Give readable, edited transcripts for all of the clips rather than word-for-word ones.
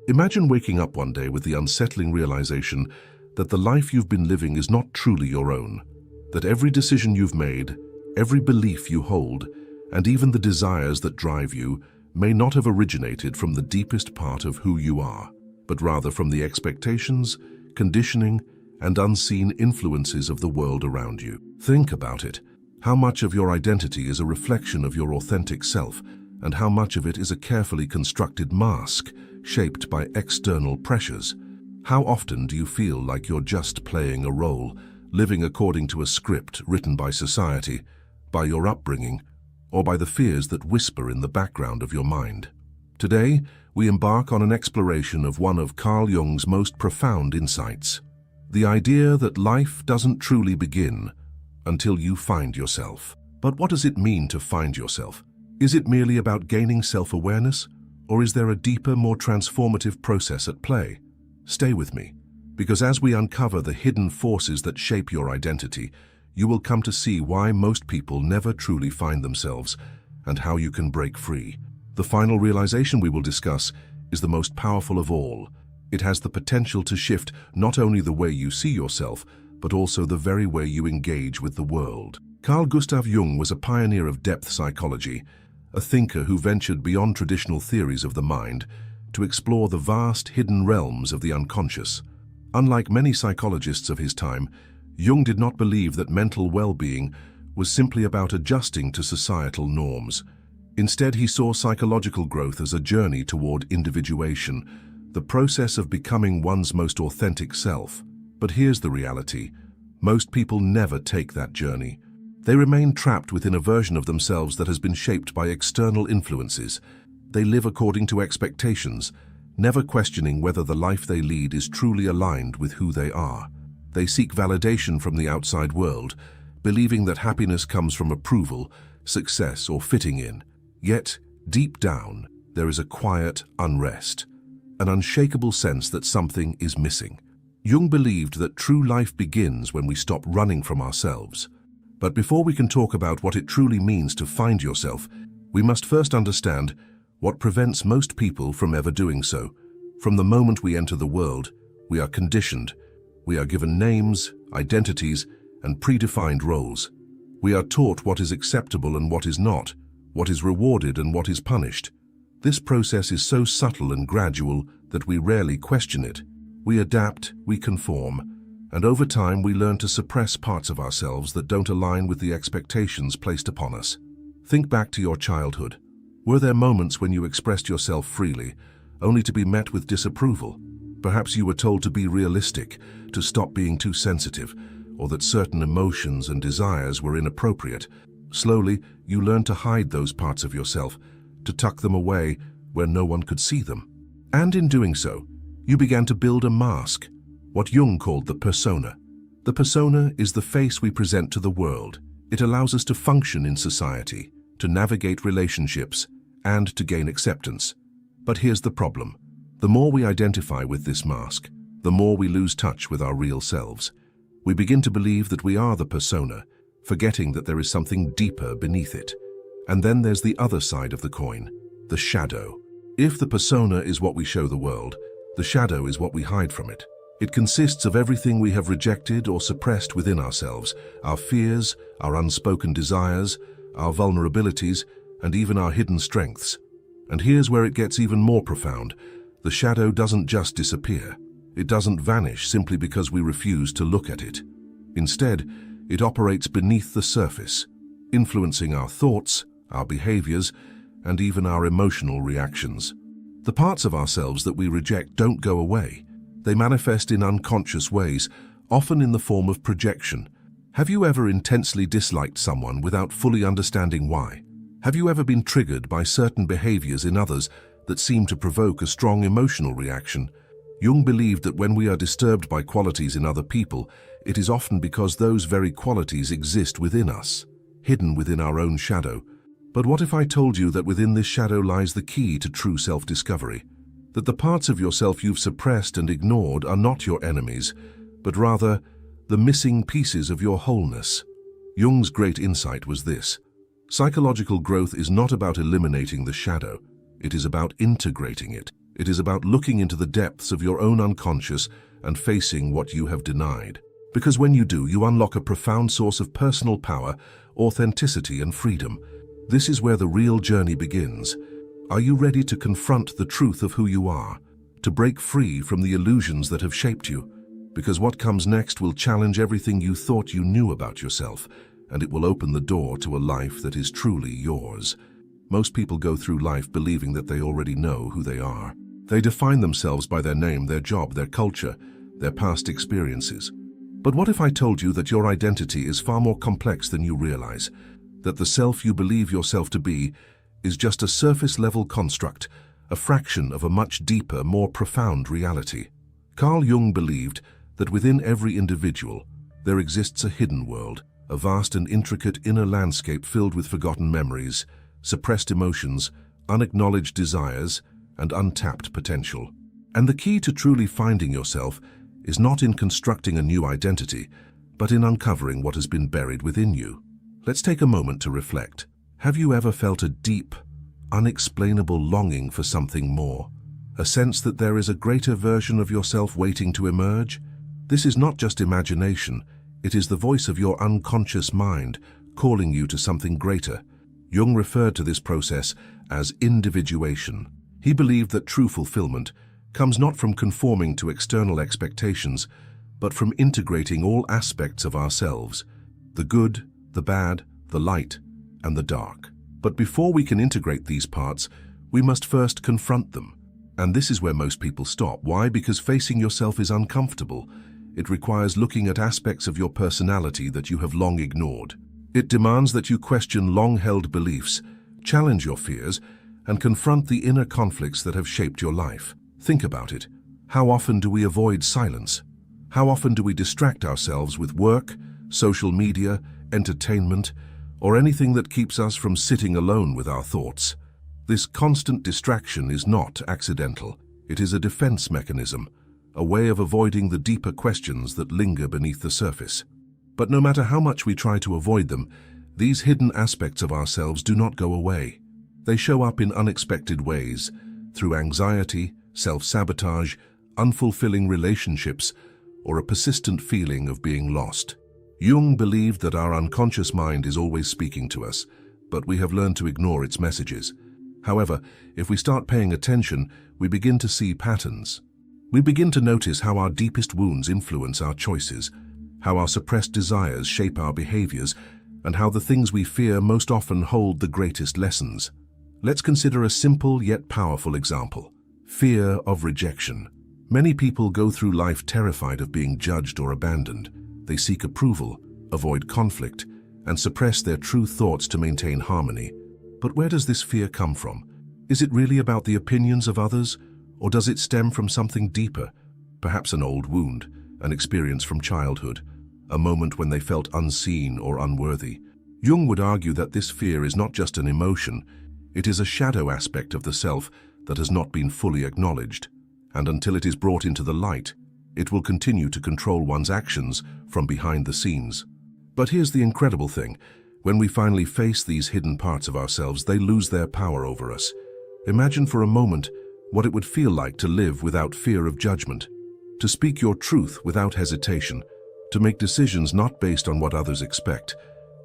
Imagine waking up one day with the unsettling realization that the life you've been living is not truly your own, that every decision you've made, every belief you hold, and even the desires that drive you may not have originated from the deepest part of who you are, but rather from the expectations, conditioning, and unseen influences of the world around you. Think about it. How much of your identity is a reflection of your authentic self, and how much of it is a carefully constructed mask shaped by external pressures? How often do you feel like you're just playing a role, living according to a script written by society, by your upbringing, or by the fears that whisper in the background of your mind? Today, we embark on an exploration of one of Carl Jung's most profound insights: the idea that life doesn't truly begin until you find yourself. But what does it mean to find yourself? Is it merely about gaining self-awareness, or is there a deeper, more transformative process at play? Stay with me, because as we uncover the hidden forces that shape your identity, you will come to see why most people never truly find themselves and how you can break free. The final realization we will discuss is the most powerful of all. It has the potential to shift not only the way you see yourself, but also the very way you engage with the world. Carl Gustav Jung was a pioneer of depth psychology, a thinker who ventured beyond traditional theories of the mind to explore the vast hidden realms of the unconscious. Unlike many psychologists of his time, Jung did not believe that mental well-being was simply about adjusting to societal norms. Instead, he saw psychological growth as a journey toward individuation, the process of becoming one's most authentic self. But here's the reality: most people never take that journey. They remain trapped within a version of themselves that has been shaped by external influences. They live according to expectations, never questioning whether the life they lead is truly aligned with who they are. They seek validation from the outside world, believing that happiness comes from approval, success, or fitting in. Yet, deep down, there is a quiet unrest, an unshakable sense that something is missing. Jung believed that true life begins when we stop running from ourselves. But before we can talk about what it truly means to find yourself, we must first understand what prevents most people from ever doing so. From the moment we enter the world, we are conditioned. We are given names, identities, and predefined roles. We are taught what is acceptable and what is not, what is rewarded and what is punished. This process is so subtle and gradual that we rarely question it. We adapt, we conform, and over time we learn to suppress parts of ourselves that don't align with the expectations placed upon us. Think back to your childhood. Were there moments when you expressed yourself freely, only to be met with disapproval? Perhaps you were told to be realistic, to stop being too sensitive, or that certain emotions and desires were inappropriate. Slowly, you learned to hide those parts of yourself, to tuck them away where no one could see them. And in doing so, you began to build a mask, what Jung called the persona. The persona is the face we present to the world. It allows us to function in society, to navigate relationships, and to gain acceptance. But here's the problem. The more we identify with this mask, the more we lose touch with our real selves. We begin to believe that we are the persona, forgetting that there is something deeper beneath it. And then there's the other side of the coin, the shadow. If the persona is what we show the world, the shadow is what we hide from it. It consists of everything we have rejected or suppressed within ourselves, our fears, our unspoken desires, our vulnerabilities, and even our hidden strengths. And here's where it gets even more profound. The shadow doesn't just disappear. It doesn't vanish simply because we refuse to look at it. Instead, it operates beneath the surface, influencing our thoughts, our behaviors, and even our emotional reactions. The parts of ourselves that we reject don't go away. They manifest in unconscious ways, often in the form of projection. Have you ever intensely disliked someone without fully understanding why? Have you ever been triggered by certain behaviors in others that seem to provoke a strong emotional reaction? Jung believed that when we are disturbed by qualities in other people, it is often because those very qualities exist within us, hidden within our own shadow. But what if I told you that within this shadow lies the key to true self-discovery? That the parts of yourself you've suppressed and ignored are not your enemies, but rather the missing pieces of your wholeness. Jung's great insight was this: psychological growth is not about eliminating the shadow, it is about integrating it. It is about looking into the depths of your own unconscious and facing what you have denied. Because when you do, you unlock a profound source of personal power, authenticity, and freedom. This is where the real journey begins. Are you ready to confront the truth of who you are? To break free from the illusions that have shaped you? Because what comes next will challenge everything you thought you knew about yourself, and it will open the door to a life that is truly yours. Most people go through life believing that they already know who they are. They define themselves by their name, their job, their culture, their past experiences. But what if I told you that your identity is far more complex than you realize? That the self you believe yourself to be is just a surface-level construct, a fraction of a much deeper, more profound reality. Carl Jung believed that within every individual there exists a hidden world, a vast and intricate inner landscape filled with forgotten memories, suppressed emotions, unacknowledged desires, and untapped potential. And the key to truly finding yourself is not in constructing a new identity, but in uncovering what has been buried within you. Let's take a moment to reflect. Have you ever felt a deep, unexplainable longing for something more? A sense that there is a greater version of yourself waiting to emerge? This is not just imagination, it is the voice of your unconscious mind calling you to something greater. Jung referred to this process as individuation. He believed that true fulfillment comes not from conforming to external expectations, but from integrating all aspects of ourselves, the good, the bad, the light, and the dark. But before we can integrate these parts, we must first confront them. And this is where most people stop. Why? Because facing yourself is uncomfortable. It requires looking at aspects of your personality that you have long ignored. It demands that you question long-held beliefs, challenge your fears, and confront the inner conflicts that have shaped your life. Think about it. How often do we avoid silence? How often do we distract ourselves with work, social media, entertainment, or anything that keeps us from sitting alone with our thoughts? This constant distraction is not accidental. It is a defense mechanism, a way of avoiding the deeper questions that linger beneath the surface. But no matter how much we try to avoid them, these hidden aspects of ourselves do not go away. They show up in unexpected ways, through anxiety, self-sabotage, unfulfilling relationships, or a persistent feeling of being lost. Jung believed that our unconscious mind is always speaking to us, but we have learned to ignore its messages. However, if we start paying attention, we begin to see patterns. We begin to notice how our deepest wounds influence our choices, how our suppressed desires shape our behaviors, and how the things we fear most often hold the greatest lessons. Let's consider a simple yet powerful example: fear of rejection. Many people go through life terrified of being judged or abandoned. They seek approval, avoid conflict, and suppress their true thoughts to maintain harmony. But where does this fear come from? Is it really about the opinions of others, or does it stem from something deeper? Perhaps an old wound, an experience from childhood, a moment when they felt unseen or unworthy. Jung would argue that this fear is not just an emotion, it is a shadow aspect of the self that has not been fully acknowledged. And until it is brought into the light, it will continue to control one's actions from behind the scenes. But here's the incredible thing. When we finally face these hidden parts of ourselves, they lose their power over us. Imagine for a moment what it would feel like to live without fear of judgment, to speak your truth without hesitation, to make decisions not based on what others expect,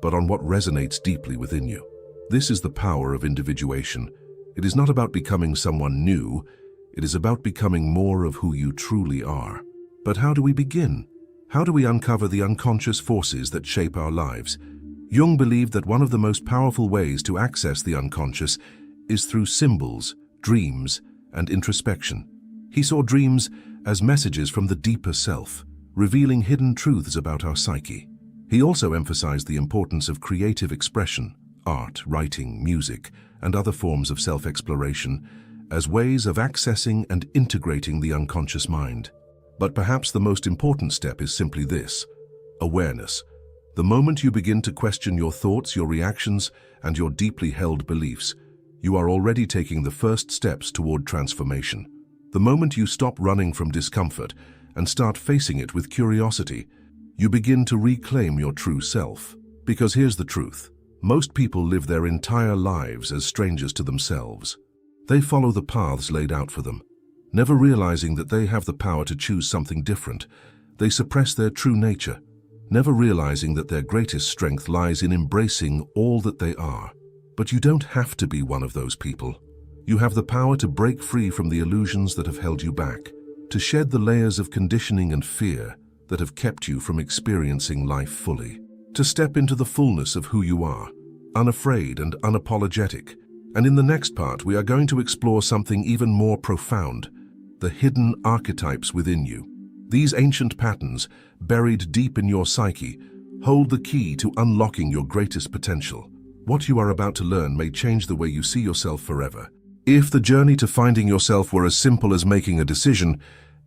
but on what resonates deeply within you. This is the power of individuation. It is not about becoming someone new, it is about becoming more of who you truly are. But how do we begin? How do we uncover the unconscious forces that shape our lives? Jung believed that one of the most powerful ways to access the unconscious is through symbols, dreams, and introspection. He saw dreams as messages from the deeper self, revealing hidden truths about our psyche. He also emphasized the importance of creative expression, art, writing, music, and other forms of self-exploration as ways of accessing and integrating the unconscious mind. But perhaps the most important step is simply this: awareness. The moment you begin to question your thoughts, your reactions, and your deeply held beliefs, you are already taking the first steps toward transformation. The moment you stop running from discomfort and start facing it with curiosity, you begin to reclaim your true self. Because here's the truth: most people live their entire lives as strangers to themselves. They follow the paths laid out for them, Never realizing that they have the power to choose something different, they suppress their true nature, never realizing that their greatest strength lies in embracing all that they are. But you don't have to be one of those people. You have the power to break free from the illusions that have held you back, to shed the layers of conditioning and fear that have kept you from experiencing life fully, to step into the fullness of who you are, unafraid and unapologetic. And in the next part, we are going to explore something even more profound: the hidden archetypes within you. These ancient patterns, buried deep in your psyche, hold the key to unlocking your greatest potential. What you are about to learn may change the way you see yourself forever. If the journey to finding yourself were as simple as making a decision,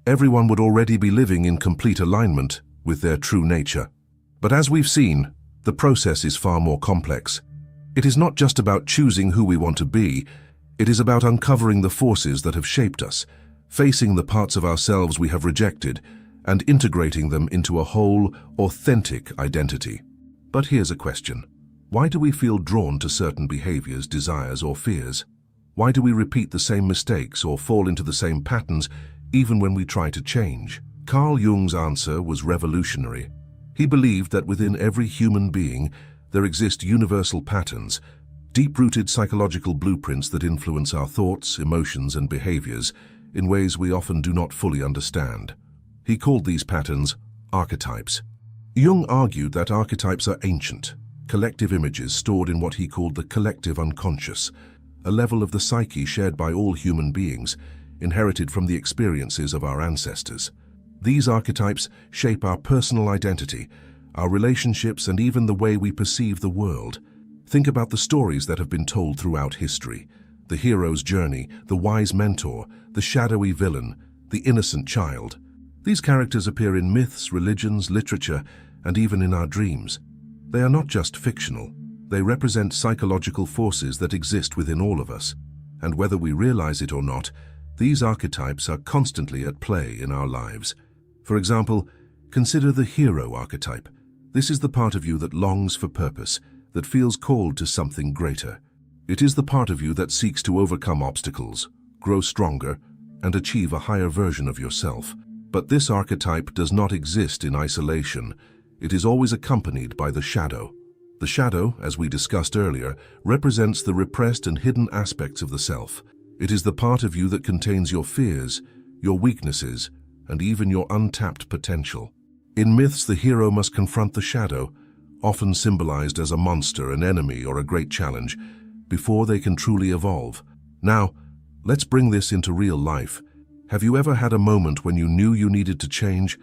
everyone would already be living in complete alignment with their true nature. But as we've seen, the process is far more complex. It is not just about choosing who we want to be, it is about uncovering the forces that have shaped us, facing the parts of ourselves we have rejected, and integrating them into a whole, authentic identity. But here's a question. Why do we feel drawn to certain behaviors, desires, or fears? Why do we repeat the same mistakes or fall into the same patterns even when we try to change? Carl Jung's answer was revolutionary. He believed that within every human being there exist universal patterns, deep-rooted psychological blueprints that influence our thoughts, emotions, and behaviors in ways we often do not fully understand. He called these patterns archetypes. Jung argued that archetypes are ancient, collective images stored in what he called the collective unconscious, a level of the psyche shared by all human beings, inherited from the experiences of our ancestors. These archetypes shape our personal identity, our relationships, and even the way we perceive the world. Think about the stories that have been told throughout history: the hero's journey, the wise mentor, the shadowy villain, the innocent child. These characters appear in myths, religions, literature, and even in our dreams. They are not just fictional. They represent psychological forces that exist within all of us. And whether we realize it or not, these archetypes are constantly at play in our lives. For example, consider the hero archetype. This is the part of you that longs for purpose, that feels called to something greater. It is the part of you that seeks to overcome obstacles, grow stronger, and achieve a higher version of yourself. But this archetype does not exist in isolation. It is always accompanied by the shadow. The shadow, as we discussed earlier, represents the repressed and hidden aspects of the self. It is the part of you that contains your fears, your weaknesses, and even your untapped potential. In myths, the hero must confront the shadow, often symbolized as a monster, an enemy, or a great challenge, before they can truly evolve. Now, let's bring this into real life. Have you ever had a moment when you knew you needed to change,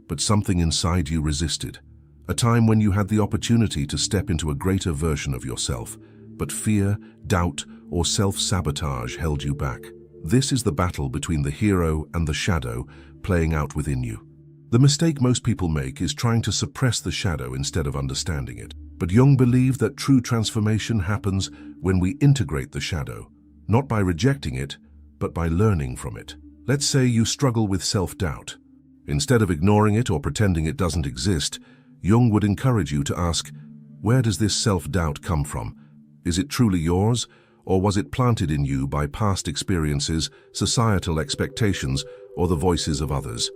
but something inside you resisted? A time when you had the opportunity to step into a greater version of yourself, but fear, doubt, or self-sabotage held you back. This is the battle between the hero and the shadow playing out within you. The mistake most people make is trying to suppress the shadow instead of understanding it. But Jung believed that true transformation happens when we integrate the shadow, not by rejecting it, but by learning from it. Let's say you struggle with self-doubt. Instead of ignoring it or pretending it doesn't exist, Jung would encourage you to ask, where does this self-doubt come from? Is it truly yours, or was it planted in you by past experiences, societal expectations, or the voices of others?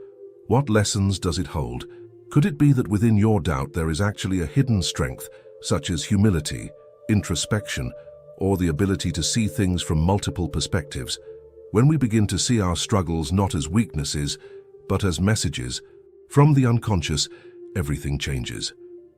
What lessons does it hold? Could it be that within your doubt there is actually a hidden strength, such as humility, introspection, or the ability to see things from multiple perspectives? When we begin to see our struggles not as weaknesses, but as messages from the unconscious, everything changes.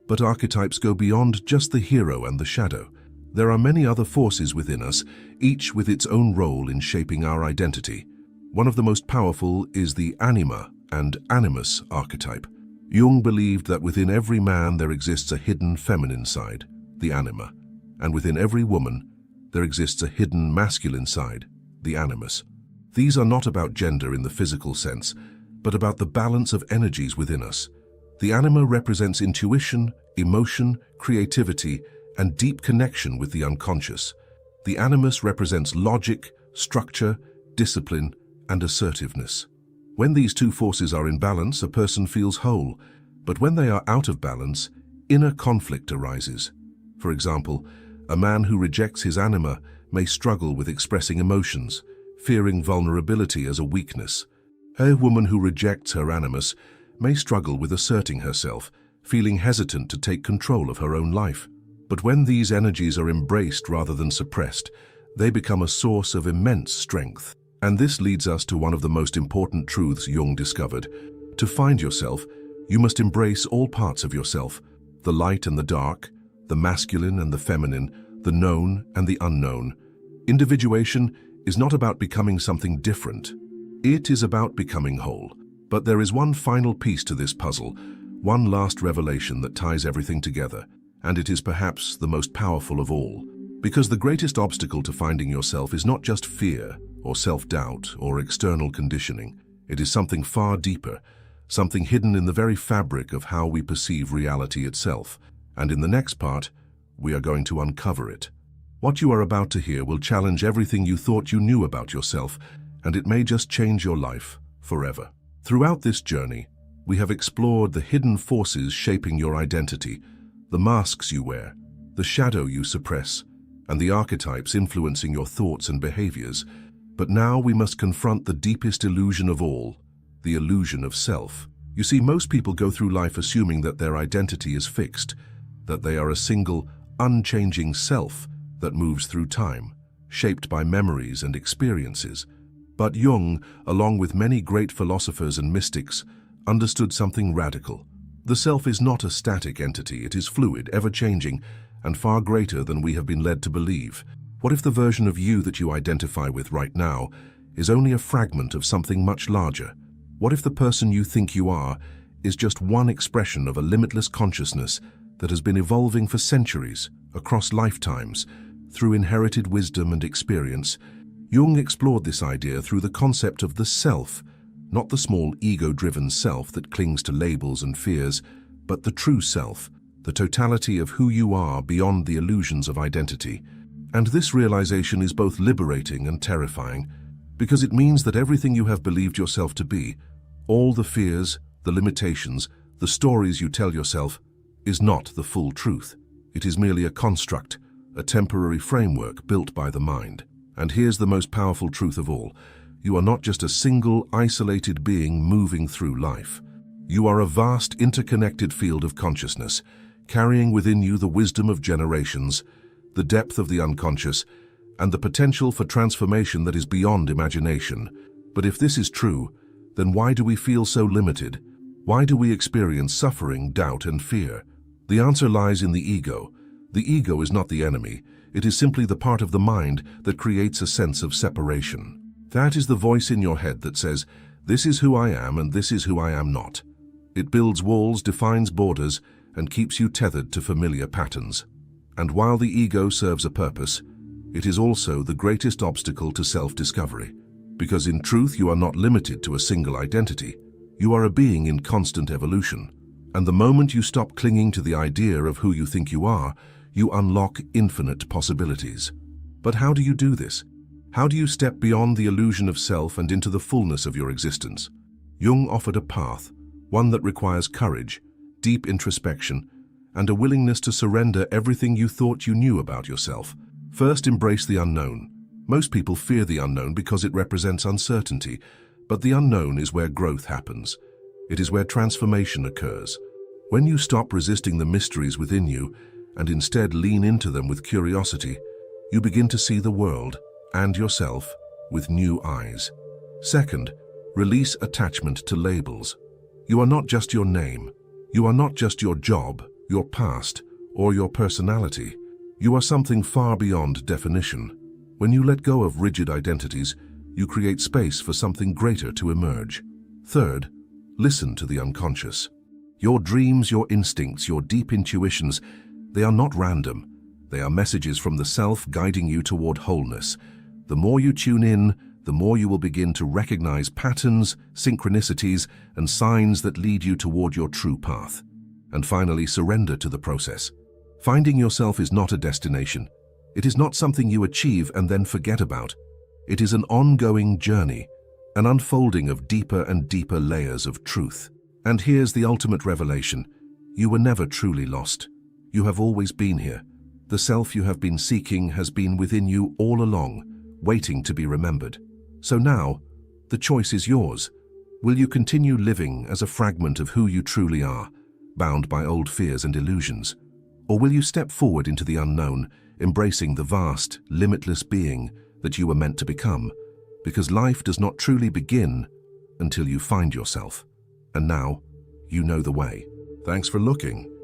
But archetypes go beyond just the hero and the shadow. There are many other forces within us, each with its own role in shaping our identity. One of the most powerful is the anima and animus archetype. Jung believed that within every man there exists a hidden feminine side, the anima, and within every woman there exists a hidden masculine side, the animus. These are not about gender in the physical sense, but about the balance of energies within us. The anima represents intuition, emotion, creativity, and deep connection with the unconscious. The animus represents logic, structure, discipline, and assertiveness. When these two forces are in balance, a person feels whole, but when they are out of balance, inner conflict arises. For example, a man who rejects his anima may struggle with expressing emotions, fearing vulnerability as a weakness. A woman who rejects her animus may struggle with asserting herself, feeling hesitant to take control of her own life. But when these energies are embraced rather than suppressed, they become a source of immense strength. And this leads us to one of the most important truths Jung discovered. To find yourself, you must embrace all parts of yourself, the light and the dark, the masculine and the feminine, the known and the unknown. Individuation is not about becoming something different. It is about becoming whole. But there is one final piece to this puzzle, one last revelation that ties everything together, and it is perhaps the most powerful of all. Because the greatest obstacle to finding yourself is not just fear or self-doubt or external conditioning. It is something far deeper, something hidden in the very fabric of how we perceive reality itself. And in the next part, we are going to uncover it. What you are about to hear will challenge everything you thought you knew about yourself, and it may just change your life forever. Throughout this journey, we have explored the hidden forces shaping your identity, the masks you wear, the shadow you suppress, and the archetypes influencing your thoughts and behaviors. But now we must confront the deepest illusion of all, the illusion of self. You see, most people go through life assuming that their identity is fixed, that they are a single, unchanging self that moves through time, shaped by memories and experiences. But Jung, along with many great philosophers and mystics, understood something radical. The self is not a static entity, it is fluid, ever-changing, and far greater than we have been led to believe. What if the version of you that you identify with right now is only a fragment of something much larger? What if the person you think you are is just one expression of a limitless consciousness that has been evolving for centuries, across lifetimes, through inherited wisdom and experience? Jung explored this idea through the concept of the self, not the small ego-driven self that clings to labels and fears, but the true self, the totality of who you are beyond the illusions of identity. And this realization is both liberating and terrifying, because it means that everything you have believed yourself to be, all the fears, the limitations, the stories you tell yourself, is not the full truth. It is merely a construct, a temporary framework built by the mind. And here's the most powerful truth of all. You are not just a single, isolated being moving through life. You are a vast, interconnected field of consciousness, carrying within you the wisdom of generations, the depth of the unconscious, and the potential for transformation that is beyond imagination. But if this is true, then why do we feel so limited? Why do we experience suffering, doubt, and fear? The answer lies in the ego. The ego is not the enemy. It is simply the part of the mind that creates a sense of separation. That is the voice in your head that says, this is who I am and this is who I am not. It builds walls, defines borders, and keeps you tethered to familiar patterns. And while the ego serves a purpose, it is also the greatest obstacle to self-discovery. Because in truth, you are not limited to a single identity. You are a being in constant evolution. And the moment you stop clinging to the idea of who you think you are, you unlock infinite possibilities. But how do you do this? How do you step beyond the illusion of self and into the fullness of your existence? Jung offered a path, one that requires courage, deep introspection, and a willingness to surrender everything you thought you knew about yourself. First, embrace the unknown. Most people fear the unknown because it represents uncertainty, but the unknown is where growth happens. It is where transformation occurs. When you stop resisting the mysteries within you and instead lean into them with curiosity, you begin to see the world and yourself with new eyes. Second, release attachment to labels. You are not just your name. You are not just your job, your past, or your personality. You are something far beyond definition. When you let go of rigid identities, you create space for something greater to emerge. Third, listen to the unconscious. Your dreams, your instincts, your deep intuitions, they are not random. They are messages from the self guiding you toward wholeness. The more you tune in, the more you will begin to recognize patterns, synchronicities, and signs that lead you toward your true path. And finally, surrender to the process. Finding yourself is not a destination. It is not something you achieve and then forget about. It is an ongoing journey, an unfolding of deeper and deeper layers of truth. And here's the ultimate revelation. You were never truly lost. You have always been here. The self you have been seeking has been within you all along, waiting to be remembered. So now, the choice is yours. Will you continue living as a fragment of who you truly are, bound by old fears and illusions? Or will you step forward into the unknown, embracing the vast, limitless being that you were meant to become? Because life does not truly begin until you find yourself. And now, you know the way. Thanks for looking.